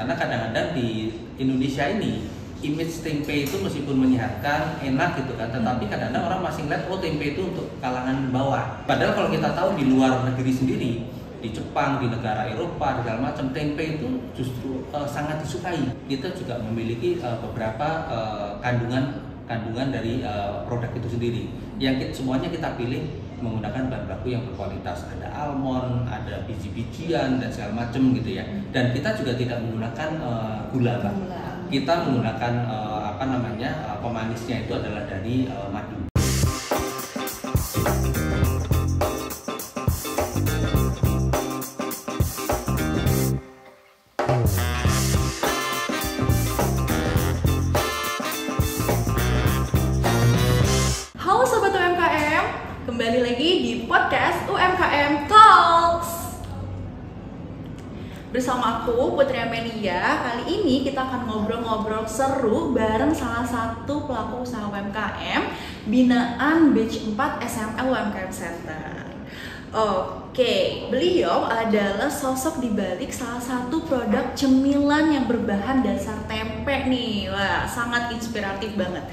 Karena kadang-kadang di Indonesia ini image tempe itu meskipun menyehatkan, enak gitu kan, tetapi kadang-kadang orang masih ngeliat oh tempe itu untuk kalangan bawah. Padahal kalau kita tahu di luar negeri sendiri, di Jepang, di negara Eropa, di segala macam, tempe itu justru sangat disukai. Kita juga memiliki beberapa kandungan dari produk itu sendiri. Yang semuanya kita pilih menggunakan bahan baku yang berkualitas. Ada almond, ada biji-bijian dan segala macam gitu ya. Dan kita juga tidak menggunakan gula, Pak. Kita menggunakan pemanisnya itu adalah dari madu. Halo Sobat UMKM, kembali lagi di podcast UMKM Talks. Bersama aku Putri Amelia. Kali ini kita akan ngobrol-ngobrol seru bareng salah satu pelaku usaha UMKM binaan Batch 4 SML UMKM Center. Oke, beliau adalah sosok di balik salah satu produk cemilan yang berbahan dasar tempe nih. Wah, sangat inspiratif banget.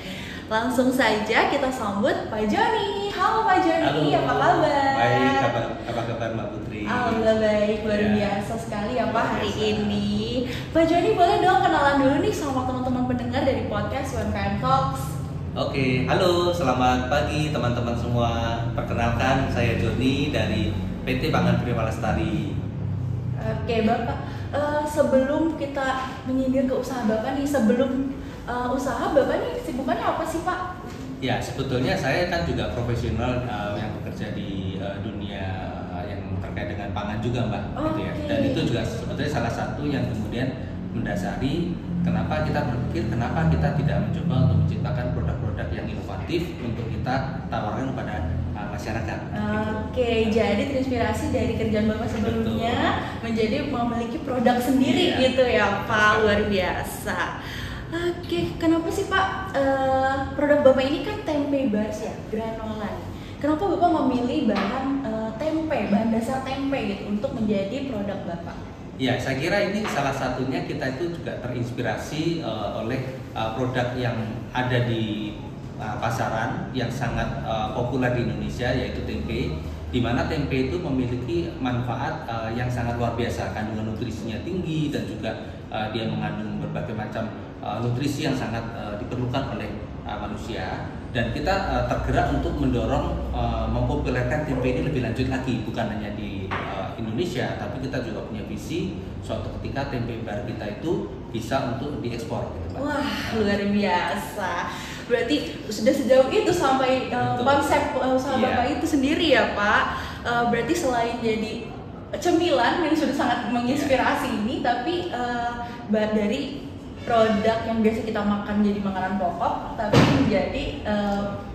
Langsung saja kita sambut Pak Joni. Halo Pak Joni, apa kabar? Baik, apa kabar Mbak Putri? Alhamdulillah baik, luar biasa sekali ya Pak hari ini. Pak Joni boleh dong kenalan dulu nih sama teman-teman pendengar dari podcast UMKM Talks. Oke, halo, selamat pagi teman-teman semua. Perkenalkan, saya Joni dari PT Pangan Prima Lestari. Oke Bapak, sebelum kita menyindir ke usaha Bapak nih, sebelum usaha Bapak nih sibukannya apa sih Pak? Ya, sebetulnya saya kan juga profesional yang bekerja di dunia yang terkait dengan pangan juga Mbak, gitu ya. Dan itu juga sebetulnya salah satu yang kemudian mendasari kenapa kita berpikir kenapa kita tidak mencoba untuk menciptakan produk-produk yang inovatif untuk kita tawarkan kepada masyarakat. Oke, jadi terinspirasi dari kerjaan Bapak sebelumnya menjadi memiliki produk sendiri gitu ya Pak, luar biasa. Oke, kenapa sih Pak produk Bapak ini kan tempe bars ya, granola. Kenapa Bapak memilih bahan tempe, bahan dasar tempe gitu untuk menjadi produk Bapak? Ya, saya kira ini salah satunya kita itu juga terinspirasi oleh produk yang ada di pasaran yang sangat populer di Indonesia, yaitu tempe. Di mana tempe itu memiliki manfaat yang sangat luar biasa, kandungan nutrisinya tinggi dan juga dia mengandung berbagai macam nutrisi yang sangat diperlukan oleh manusia. Dan kita tergerak untuk mendorong mempopulerkan tempe ini lebih lanjut lagi, bukan hanya di Indonesia, tapi kita juga punya visi suatu ketika tempe bar kita itu bisa untuk diekspor gitu, Pak. Wah, luar biasa. Berarti sudah sejauh itu sampai konsep usaha Bapak itu sendiri ya Pak. Berarti selain jadi cemilan yang sudah sangat menginspirasi ini, tapi dari produk yang biasa kita makan jadi makanan pokok, tapi menjadi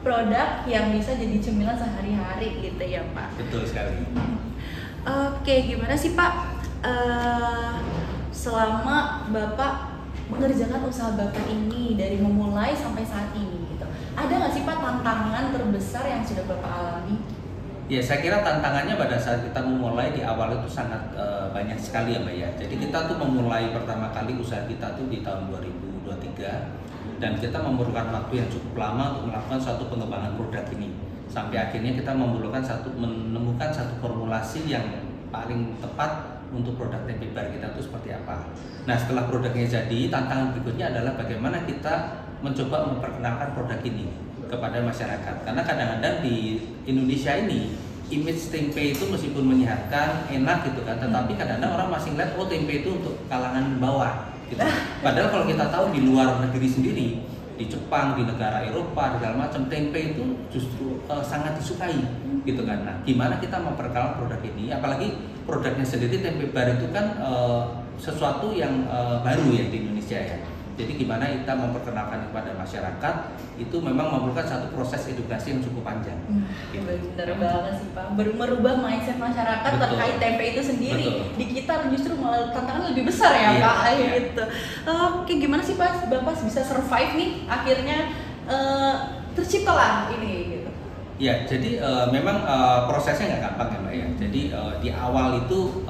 produk yang bisa jadi cemilan sehari-hari gitu ya Pak. Betul sekali. Oke, gimana sih Pak selama Bapak mengerjakan usaha Bapak ini dari memulai sampai saat ini gitu, ada nggak sih Pak tantangan terbesar yang sudah Bapak alami? Ya, saya kira tantangannya pada saat kita memulai di awal itu sangat banyak sekali ya Mbak ya. Jadi kita tuh memulai pertama kali usaha kita tuh di tahun 2023 dan kita memerlukan waktu yang cukup lama untuk melakukan suatu pengembangan produk ini. Sampai akhirnya kita menemukan satu formulasi yang paling tepat untuk produk tempe bar kita itu seperti apa. Nah, setelah produknya jadi, tantangan berikutnya adalah bagaimana kita mencoba memperkenalkan produk ini kepada masyarakat. Karena kadang-kadang di Indonesia ini image tempe itu meskipun menyehatkan, enak gitu kan, tetapi kadang-kadang orang masih ngeliat oh tempe itu untuk kalangan bawah gitu. Padahal kalau kita tahu di luar negeri sendiri, di Jepang, di negara Eropa, di segala macam, tempe itu justru sangat disukai gitu kan. Nah, gimana kita memperkenalkan produk ini, apalagi produknya sendiri tempe bar itu kan sesuatu yang baru ya di Indonesia ya. Jadi gimana kita memperkenalkan kepada masyarakat itu memang memerlukan satu proses edukasi yang cukup panjang. Gitu. Benar banget sih Pak. Merubah mindset masyarakat terkait tempe itu sendiri. Betul. Di kita justru malah tantangan lebih besar ya Pak. Gitu. Oke, gimana sih Pak Bapak bisa survive nih akhirnya terciptalah ini gitu. Ya, jadi memang prosesnya nggak gampang ya Mbak ya. Jadi di awal itu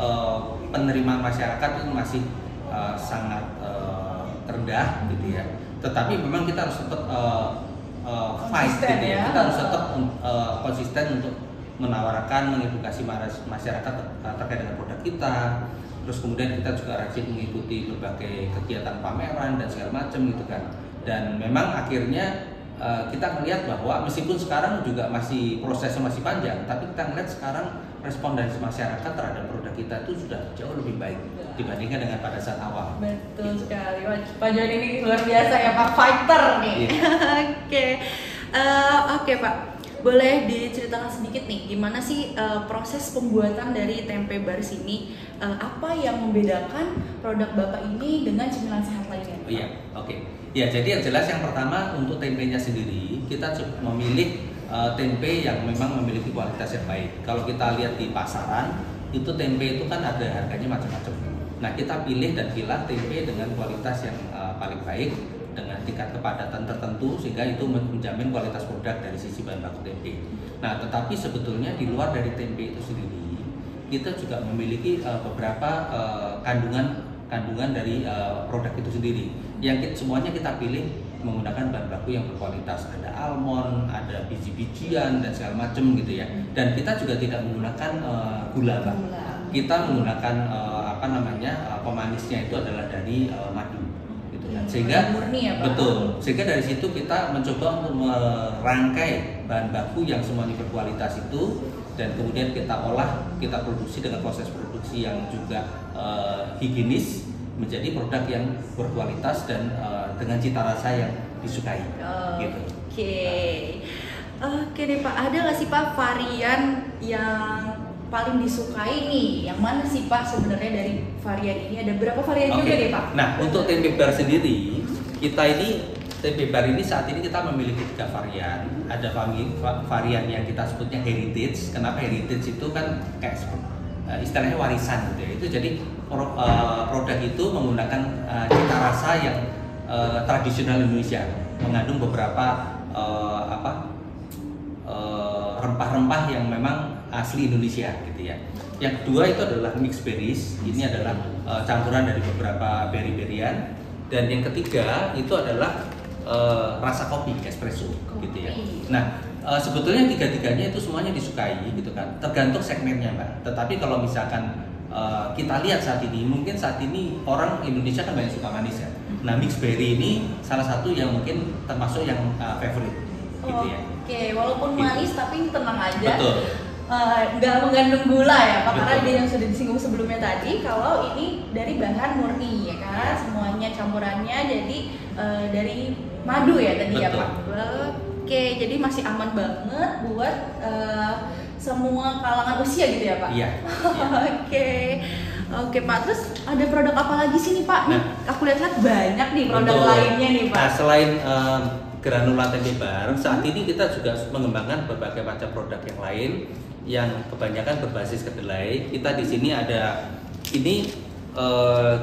penerimaan masyarakat itu masih sangat rendah gitu ya. Tetapi memang kita harus tetap fight gitu ya. Kita harus tetap konsisten untuk menawarkan, mengedukasi masyarakat terkait dengan produk kita. Terus kemudian kita juga rajin mengikuti berbagai kegiatan pameran dan segala macam gitu kan. Dan memang akhirnya kita melihat bahwa meskipun sekarang juga prosesnya masih panjang, tapi kita melihat sekarang respon dari masyarakat terhadap produk kita itu sudah jauh lebih baik dibandingkan dengan pada saat awal. Betul gitu. sekali, Pak Joni ini luar biasa ya Pak, fighter nih. Oke Pak, boleh diceritakan sedikit nih gimana sih proses pembuatan dari tempe baris ini? Apa yang membedakan produk Bapak ini dengan cemilan sehat lainnya? Iya, oke. Ya, jadi yang jelas yang pertama untuk tempenya sendiri kita memilih tempe yang memang memiliki kualitas yang baik. Kalau kita lihat di pasaran itu tempe itu kan ada harganya macam-macam. Nah, kita pilih dan pilah tempe dengan kualitas yang paling baik dengan tingkat kepadatan tertentu sehingga itu menjamin kualitas produk dari sisi bahan baku tempe. Nah, tetapi sebetulnya di luar dari tempe itu sendiri kita juga memiliki beberapa kandungan dari produk itu sendiri yang semuanya kita pilih menggunakan bahan baku yang berkualitas. Ada almond, ada biji-bijian dan segala macam gitu ya. Dan kita juga tidak menggunakan gula, Pak. Kita menggunakan pemanisnya itu adalah dari madu gitu kan. Sehingga murni ya, Pak? Betul. Sehingga dari situ kita mencoba untuk merangkai bahan baku yang semuanya berkualitas itu dan kemudian kita olah, kita produksi dengan proses produksi yang juga higienis menjadi produk yang berkualitas dan dengan cita rasa yang disukai. Gitu. Oke deh Pak, ada nggak sih Pak varian yang paling disukai nih? Yang mana sih Pak sebenarnya dari varian ini? Ada berapa varian juga deh Pak? Nah, untuk tempe bar sendiri, tempe bar ini saat ini kita memiliki 3 varian. Ada varian yang kita sebutnya heritage. Kenapa heritage? Itu kan kayak istilahnya warisan gitu ya. Itu jadi produk itu menggunakan cita rasa yang tradisional Indonesia, mengandung beberapa rempah-rempah yang memang asli Indonesia gitu ya. Yang kedua itu adalah mixed berries. Ini adalah campuran dari beberapa berry-berryan. Dan yang ketiga itu adalah rasa kopi, espresso gitu ya. Nah, sebetulnya tiga-tiganya itu semuanya disukai gitu kan, tergantung segmennya Mbak. Tetapi kalau misalkan kita lihat saat ini, mungkin saat ini orang Indonesia kan banyak suka manis ya. Nah, mixed berry ini salah satu yang mungkin termasuk yang favorite gitu ya. Oke, walaupun manis tapi tenang aja. Betul. Nggak mengandung gula ya Pak, karena dia yang sudah disinggung sebelumnya tadi kalau ini dari bahan murni ya kan, semuanya campurannya jadi dari madu ya tadi. Betul. Ya Pak. Oke, jadi masih aman banget buat semua kalangan usia gitu ya Pak? Iya. Oke Pak, terus ada produk apa lagi sih nih Pak? Nih, aku lihat-lihat banyak nih produk lainnya nih Pak. Nah, selain granula tempe bar, saat ini kita juga mengembangkan berbagai macam produk yang lain yang kebanyakan berbasis kedelai. Kita di sini ada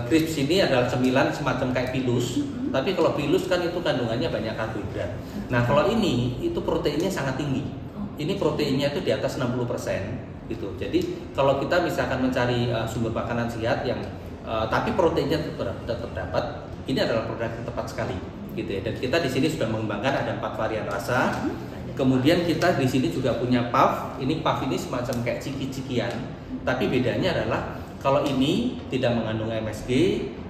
crisps ini adalah cemilan semacam kayak pilus, tapi kalau pilus kan itu kandungannya banyak karbohidrat. Nah, kalau ini itu proteinnya sangat tinggi. Ini proteinnya itu di atas 60% gitu. Jadi kalau kita misalkan mencari sumber makanan sehat yang tapi proteinnya tetap dapat, ini adalah produk yang tepat sekali gitu ya. Dan kita di sini sudah mengembangkan ada 4 varian rasa. Kemudian kita di sini juga punya puff. Ini puff ini semacam kayak ciki-cikian, tapi bedanya adalah kalau ini tidak mengandung MSG,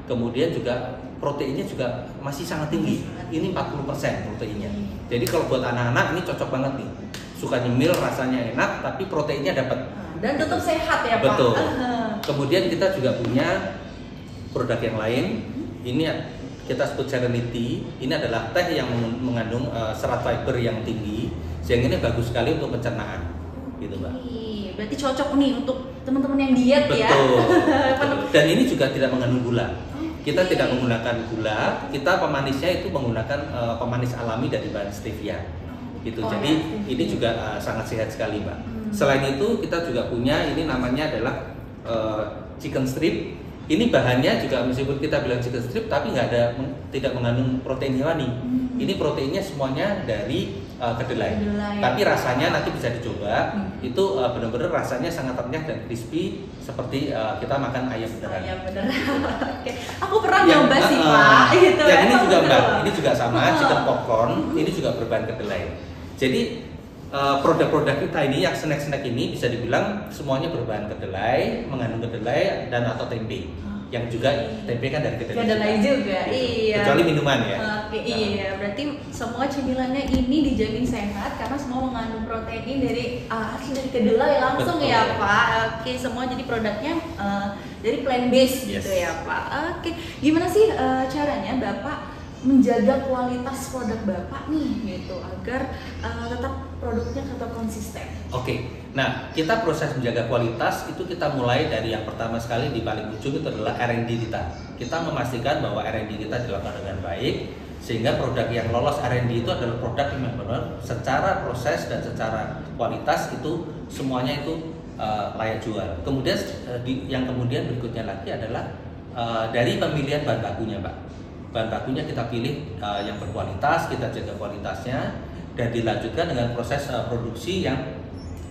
kemudian juga proteinnya juga masih sangat tinggi. Ini 40% proteinnya. Jadi kalau buat anak-anak ini cocok banget nih. Suka nyemil, rasanya enak, tapi proteinnya dapat. Dan tetap sehat ya Pak. Betul. Kemudian kita juga punya produk yang lain. Ini kita sebut Serenity. Ini adalah teh yang mengandung serat fiber yang tinggi, sehingga ini bagus sekali untuk pencernaan, gitu Mbak. Berarti cocok nih untuk teman-teman yang diet. Betul, ya. betul. Dan ini juga tidak mengandung gula. Kita tidak menggunakan gula. Kita pemanisnya itu menggunakan pemanis alami dari bahan stevia. Gitu. Jadi ini juga sangat sehat sekali Mbak. Selain itu kita juga punya ini namanya adalah chicken strip. Ini bahannya juga meskipun kita bilang chicken strip tapi tidak mengandung protein hewani. Ini proteinnya semuanya dari kedelai. Tapi rasanya nanti bisa dicoba. Itu benar-benar rasanya sangat renyah dan crispy seperti kita makan ayam beneran. Ayam beneran. Oke. Aku pernah nyoba sih Pak. Gitu. Ya ini juga Mbak, ini juga sama chicken popcorn. Ini juga berbahan kedelai. Jadi produk-produk kita ini yang snack-snack ini bisa dibilang semuanya berbahan kedelai, mengandung kedelai dan atau tempe. Yang juga tempe kan dari kedelai juga. Gitu. Iya. Kecuali minuman ya. Oke, iya. Berarti semua cemilannya ini dijamin sehat karena semua mengandung protein dari asli dari kedelai langsung. Betul. Ya Pak. Oke, semua jadi produknya dari plant based gitu ya Pak. Oke, gimana sih caranya Bapak menjaga kualitas produk Bapak nih gitu agar tetap produknya tetap konsisten? Oke, nah kita proses menjaga kualitas itu kita mulai dari yang pertama sekali di paling ujung itu adalah R&D kita. Kita memastikan bahwa R&D kita dilakukan dengan baik sehingga produk yang lolos R&D itu adalah produk yang benar secara proses dan secara kualitas itu semuanya itu layak jual. Kemudian yang kemudian berikutnya lagi adalah dari pemilihan bahan bakunya Pak. Bahan bakunya kita pilih yang berkualitas, kita jaga kualitasnya dan dilanjutkan dengan proses produksi yang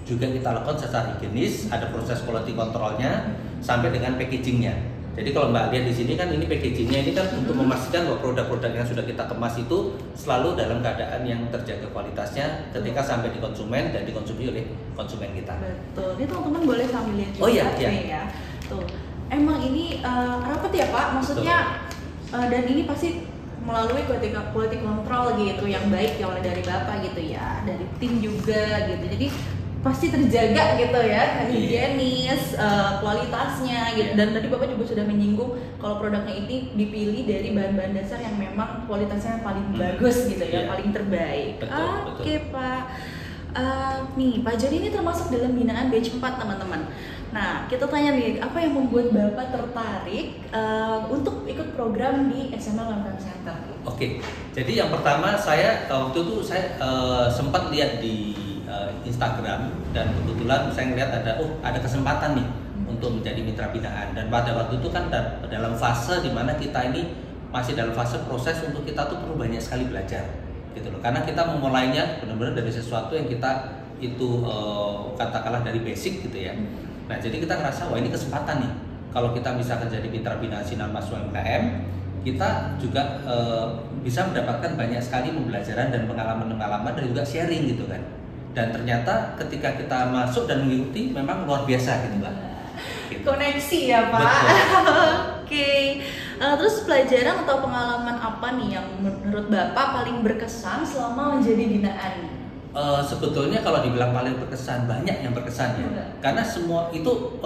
juga kita lakukan secara higienis, ada proses quality controlnya sampai dengan packagingnya. Jadi kalau Mbak lihat di sini kan ini packagingnya ini kan untuk memastikan bahwa produk-produk yang sudah kita kemas itu selalu dalam keadaan yang terjaga kualitasnya ketika sampai di konsumen dan dikonsumsi oleh konsumen kita. Betul. Ini teman-teman boleh sambil lihat juga. Oh iya, ya. Tuh. Emang ini rapat ya Pak? Maksudnya dan ini pasti melalui quality control gitu yang baik ya oleh dari Bapak gitu ya, dari tim juga gitu. Jadi pasti terjaga gitu ya, higienis, kualitasnya gitu. Dan tadi Bapak juga sudah menyinggung kalau produknya ini dipilih dari bahan-bahan dasar yang memang kualitasnya paling bagus gitu ya, paling terbaik. Oke Pak. Nih Pak Joni ini termasuk dalam binaan batch 4 teman-teman. Nah kita tanya nih, apa yang membuat Bapak tertarik untuk ikut program di SML UMKM Center? Oke, jadi yang pertama saya waktu itu saya sempat lihat di Instagram dan kebetulan saya melihat ada kesempatan nih untuk menjadi mitra binaan, dan pada waktu itu kan dalam fase dimana kita ini masih dalam fase proses untuk kita tuh perlu banyak sekali belajar gitu loh, karena kita memulainya benar-benar dari sesuatu yang kita itu katakanlah dari basic gitu ya. Nah jadi kita ngerasa wah ini kesempatan nih kalau kita misalkan jadi mitra binaan Sinarmas UMKM, kita juga bisa mendapatkan banyak sekali pembelajaran dan pengalaman-pengalaman dan juga sharing gitu kan. Dan ternyata ketika kita masuk dan mengikuti memang luar biasa gitu Mbak. Gitu. Koneksi ya Pak. Oke. Terus pelajaran atau pengalaman apa nih yang menurut Bapak paling berkesan selama menjadi binaan? Sebetulnya kalau dibilang paling berkesan, banyak yang berkesan ya. Karena semua itu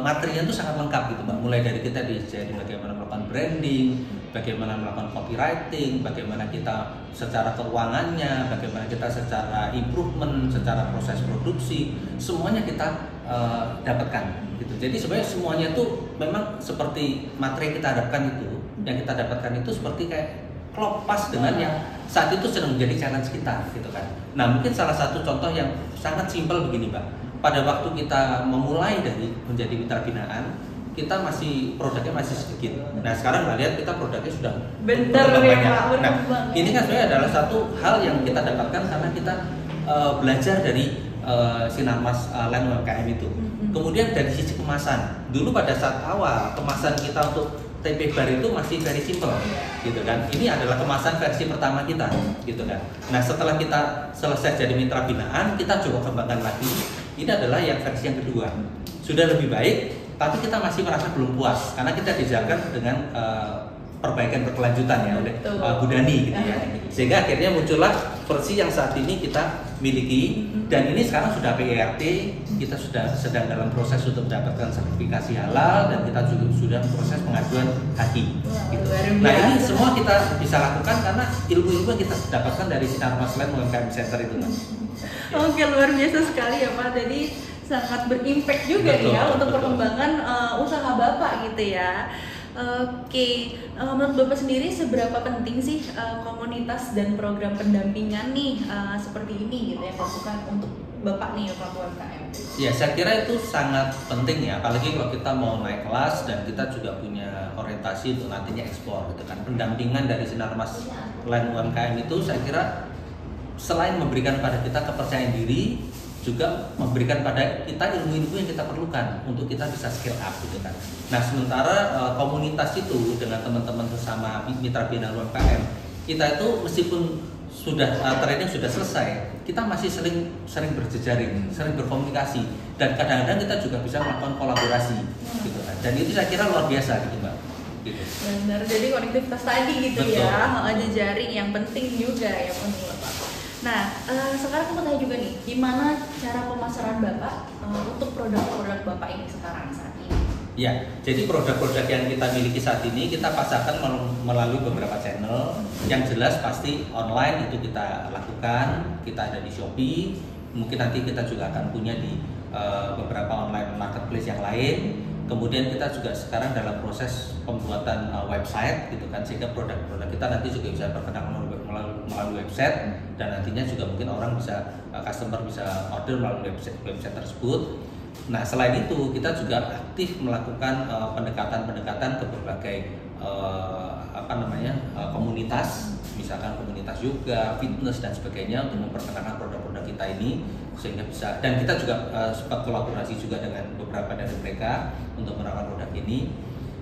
materinya itu sangat lengkap gitu Mbak. Mulai dari kita diajari bagaimana melakukan branding, bagaimana melakukan copywriting, bagaimana kita secara keuangannya, bagaimana kita secara improvement, secara proses produksi, semuanya kita dapatkan gitu. Jadi sebenarnya semuanya itu memang seperti materi yang kita harapkan itu, yang kita dapatkan itu seperti kayak klop pas dengan yang saat itu sedang menjadi challenge kita gitu kan. Nah mungkin salah satu contoh yang sangat simpel begini Mbak, pada waktu kita memulai dari menjadi mitra binaan, kita produknya masih sedikit. Nah sekarang Mbak lihat kita produknya sudah berkembang banyak. Nah ini kan sebenarnya adalah satu hal yang kita dapatkan karena kita belajar dari Sinarmas Land UMKM itu. Kemudian dari sisi kemasan, dulu pada saat awal kemasan kita untuk tempe bar itu masih very simple gitu kan. Ini adalah kemasan versi pertama kita gitu kan. Nah setelah kita selesai jadi mitra binaan, kita coba kembangkan lagi. Ini adalah yang versi yang kedua, sudah lebih baik, tapi kita masih merasa belum puas karena kita dijaga dengan perbaikan berkelanjutan ya oleh Bu Dani gitu ya. Sehingga akhirnya muncullah versi yang saat ini kita miliki, dan ini sekarang sudah PERT, kita sudah sedang dalam proses untuk mendapatkan sertifikasi halal, dan kita juga sudah proses pengajuan HAKI gitu. Nah ini semua kita bisa lakukan karena ilmu-ilmu yang kita dapatkan dari Sinarmas Land UMKM Center itu Mas. Oke, luar biasa sekali ya Pak. Jadi sangat berimpact juga nih ya untuk perkembangan usaha Bapak gitu ya. Oke, menurut Bapak sendiri seberapa penting sih komunitas dan program pendampingan nih seperti ini gitu yang dilakukan untuk Bapak nih pelaku UMKM? Ya, saya kira itu sangat penting ya, apalagi kalau kita mau naik kelas dan kita juga punya orientasi untuk nantinya ekspor gitu kan. Pendampingan dari Sinarmas Land UMKM itu saya kira selain memberikan pada kita kepercayaan diri, juga memberikan pada kita ilmu-ilmu yang kita perlukan untuk kita bisa scale up gitu kan. Nah sementara komunitas itu dengan teman-teman bersama mitra binaan UMKM, kita itu meskipun sudah training sudah selesai, kita masih sering berjejaring, sering berkomunikasi, dan kadang-kadang kita juga bisa melakukan kolaborasi gitu kan. Dan itu saya kira luar biasa gitu Mbak. Gitu. Benar, jadi konektivitas tadi gitu. Betul. Ya, jejaring yang penting juga ya menurut Bapak. Nah, sekarang aku mau tanya juga nih, gimana cara pemasaran Bapak untuk produk-produk Bapak ini sekarang saat ini? Ya, jadi produk-produk yang kita miliki saat ini kita pasarkan melalui beberapa channel. Yang jelas pasti online itu kita lakukan, kita ada di Shopee, mungkin nanti kita juga akan punya di beberapa online marketplace yang lain. Kemudian kita juga sekarang dalam proses pembuatan website gitu kan, sehingga produk-produk kita nanti juga bisa terkenal melalui website, dan nantinya juga mungkin orang bisa customer bisa order melalui website tersebut. Nah selain itu kita juga aktif melakukan pendekatan-pendekatan ke berbagai komunitas, misalkan komunitas yoga, fitness dan sebagainya untuk memperkenalkan produk-produk kita ini sehingga bisa, dan kita juga sempat kolaborasi juga dengan beberapa dari mereka untuk menawarkan produk ini.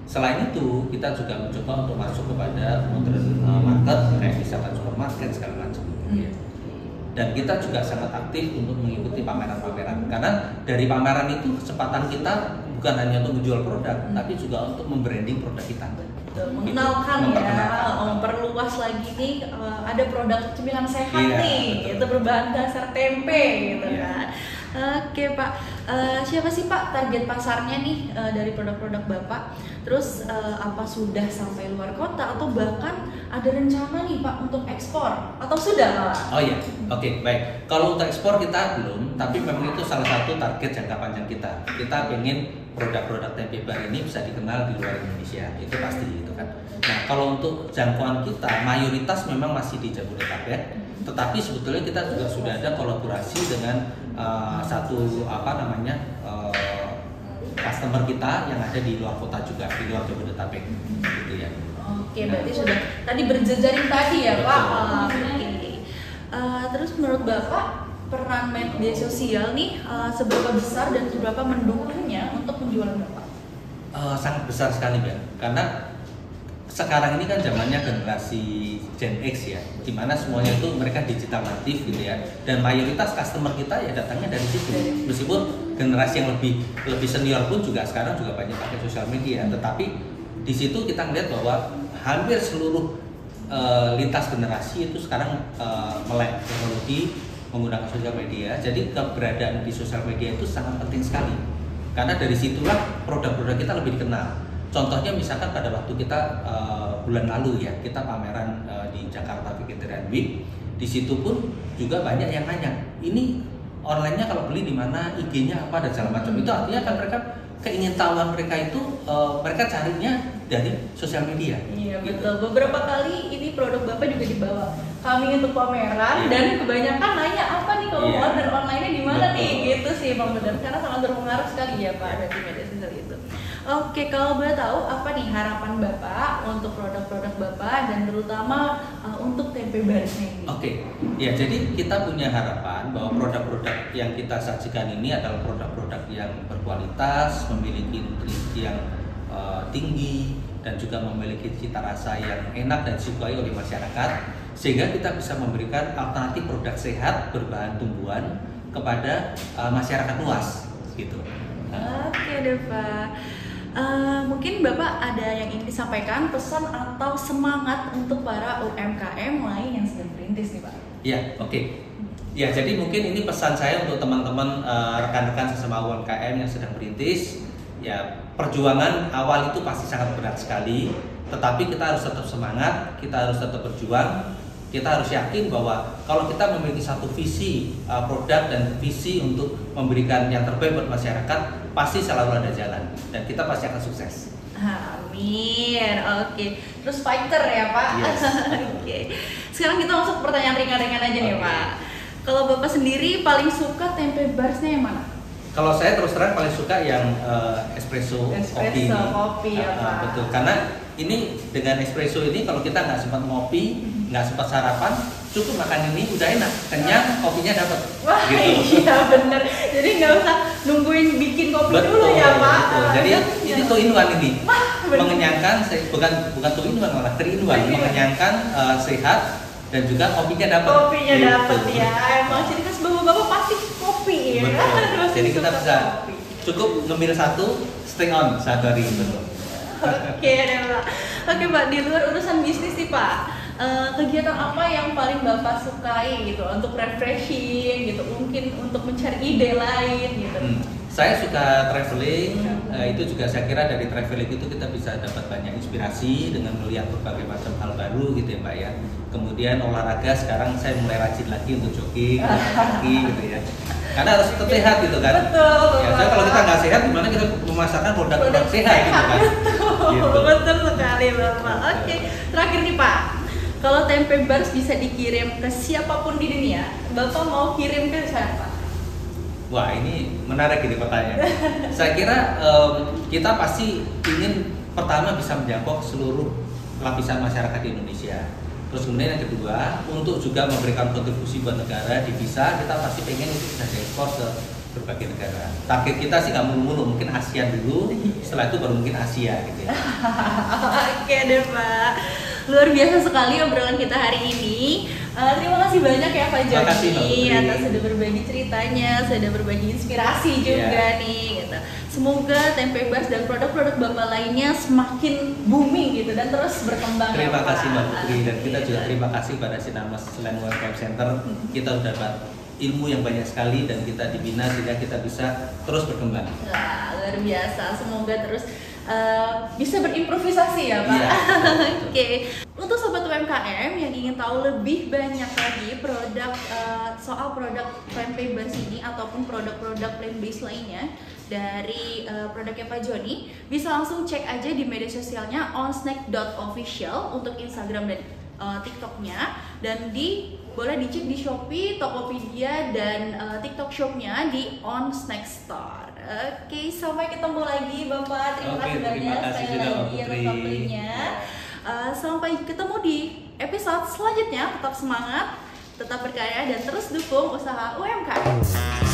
Selain itu kita juga mencoba untuk masuk kepada modern market kayak misalkan supermarket segala macam. Dan kita juga sangat aktif untuk mengikuti pameran-pameran, karena dari pameran itu kesempatan kita bukan hanya untuk menjual produk, tapi juga untuk membranding produk kita. Mengenalkan ya, memperluas lagi nih ada produk cemilan sehat nih, itu berbahan dasar tempe gitu kan. Oke Pak, siapa sih Pak target pasarnya nih dari produk-produk Bapak? Terus apa sudah sampai luar kota atau bahkan ada rencana nih Pak untuk ekspor atau sudah Pak? Oh iya, oke, baik. Kalau untuk ekspor kita belum, tapi memang itu salah satu target jangka panjang kita. Kita pengen produk-produk tempe bar ini bisa dikenal di luar Indonesia, itu pasti gitu kan. Nah kalau untuk jangkauan kita mayoritas memang masih di Jabodetabek, tetapi sebetulnya kita juga sudah ada kolaborasi dengan customer kita yang ada di luar kota juga, di luar Jabodetabek gitu ya. Oke, berarti sudah tadi berjejaring tadi ya Pak. Terus menurut Bapak peran media sosial nih seberapa besar dan seberapa mendukungnya untuk penjualan Bapak? Sangat besar sekali Mbak, karena sekarang ini kan zamannya generasi Gen X ya, dimana semuanya itu mereka digital natif gitu ya, dan mayoritas customer kita ya datangnya dari situ. Meskipun generasi yang lebih senior pun juga sekarang juga banyak pakai sosial media, tetapi di situ kita melihat bahwa hampir seluruh lintas generasi itu sekarang melek teknologi, menggunakan sosial media. Jadi keberadaan di sosial media itu sangat penting sekali, karena dari situlah produk-produk kita lebih dikenal. Contohnya misalkan pada waktu kita bulan lalu ya, kita pameran di Jakarta Vegetarian Week. Di situ pun juga banyak yang nanya, ini online-nya kalau beli di mana, IG-nya apa dan segala macam. Itu artinya kan mereka keingintahuan mereka itu mereka carinya dari sosial media. Iya betul. Beberapa kali ini produk Bapak juga dibawa kami untuk pameran, dan kebanyakan nanya apa nih kalau order online-nya di mana nih, gitu sih Bang, benar, karena sangat berpengaruh sekali ya Pak dari media sosial itu. Oke, kalau boleh tahu apa nih harapan Bapak untuk produk-produk Bapak dan terutama untuk tempe barisnya ini? Oke, ya jadi kita punya harapan bahwa produk-produk yang kita sajikan ini adalah produk-produk yang berkualitas, memiliki nutrisi yang tinggi, dan juga memiliki cita rasa yang enak dan disukai oleh masyarakat, sehingga kita bisa memberikan alternatif produk sehat berbahan tumbuhan kepada masyarakat luas gitu. Oke deh Pak. Mungkin Bapak ada yang ingin disampaikan, pesan atau semangat untuk para UMKM lain yang sedang berintis nih Pak? Ya, oke. Ya, jadi mungkin ini pesan saya untuk teman-teman rekan-rekan sesama UMKM yang sedang berintis. Ya, perjuangan awal itu pasti sangat berat sekali, tetapi kita harus tetap semangat, kita harus tetap berjuang. Kita harus yakin bahwa kalau kita memiliki satu visi produk dan visi untuk memberikan yang terbaik buat masyarakat, pasti selalu ada jalan dan kita pasti akan sukses. Amin. Oke. Terus fighter ya Pak. Yes. Oke. Sekarang kita masuk ke pertanyaan ringan-ringan aja nih Pak. Kalau Bapak sendiri paling suka tempe barsnya yang mana? Kalau saya terus terang paling suka yang espresso kopi ya Pak. Betul, karena ini dengan espresso ini kalau kita nggak sempat ngopi, nggak sempat sarapan, cukup makan ini udah enak, kenyang, kopinya dapat. Wah Gitu. iya bener. Jadi nggak usah nungguin bikin kopi Betul, dulu ya Pak. betul. Jadi ini tuh two in one ini. bener. Mengenyangkan, bukan two in one malah three in one, mengenyangkan, sehat, dan juga kopinya dapat. Kopinya Gitu. dapat ya. Emang ciri khas bapak-bapak pasti kopi ya. Betul. Pasti Jadi kita suka bisa kopi. cukup ngemil satu, stay on satu hari. Betul. Oke deh Pak. Oke Pak, di luar urusan bisnis nih Pak, kegiatan apa yang paling Bapak sukai gitu untuk refreshing gitu, mungkin untuk mencari ide lain gitu. Saya suka traveling, itu juga saya kira dari traveling itu kita bisa dapat banyak inspirasi dengan melihat berbagai macam hal baru gitu ya Mbak ya. Kemudian olahraga sekarang saya mulai rajin lagi untuk jogging, jalan kaki gitu ya. Karena harus tetap sehat gitu kan. Betul. Ya, soalnya kalau kita nggak sehat, gimana kita memasarkan produk-produk sehat gitu kan? Betul, Gitu. betul sekali Bapak. Oke, terakhir nih Pak, kalau tempe bars bisa dikirim ke siapapun di dunia, Bapak mau kirim ke siapa? Wah ini menarik ini pertanyaan. Saya kira kita pasti ingin pertama bisa menjangkau seluruh lapisan masyarakat di Indonesia. Terus kemudian yang kedua, untuk juga memberikan kontribusi buat negara, divisa kita pasti pengen itu bisa diekspor ke berbagai negara. Target kita sih nggak mulu-mulu, mungkin ASEAN dulu, setelah itu baru mungkin Asia gitu ya. Oke deh Pak, luar biasa sekali obrolan kita hari ini. Terima kasih banyak ya Pak Terima kasih, Mbak Joni Putri. atas sudah berbagi ceritanya, sudah berbagi inspirasi juga nih gitu. Semoga tempe bars dan produk-produk Bapak lainnya semakin booming gitu dan terus berkembang. Terima ya, kasih Pak. Mbak Putri, dan kita juga terima kasih pada Sinarmas selain UMKM Center. Kita udah dapat ilmu yang banyak sekali dan kita dibina sehingga kita bisa terus berkembang. Wah, luar biasa. Semoga terus bisa berimprovisasi ya Pak. Iya, betul. Oke. Untuk sobat UMKM yang ingin tahu lebih banyak lagi produk soal produk tempe bars ini ataupun produk-produk plant based lainnya dari produknya Pak Joni, bisa langsung cek aja di media sosialnya onsnack.official untuk Instagram dan TikToknya, dan boleh dicek di Shopee, Tokopedia, dan TikTok Shopnya di On Snack Store. Oke, sampai ketemu lagi Bapak. Terima kasih banyak terima kasih sekali juga, Mbak lagi atas Putri. waktunya. Sampai ketemu di episode selanjutnya. Tetap semangat, tetap berkarya, dan terus dukung usaha UMKM.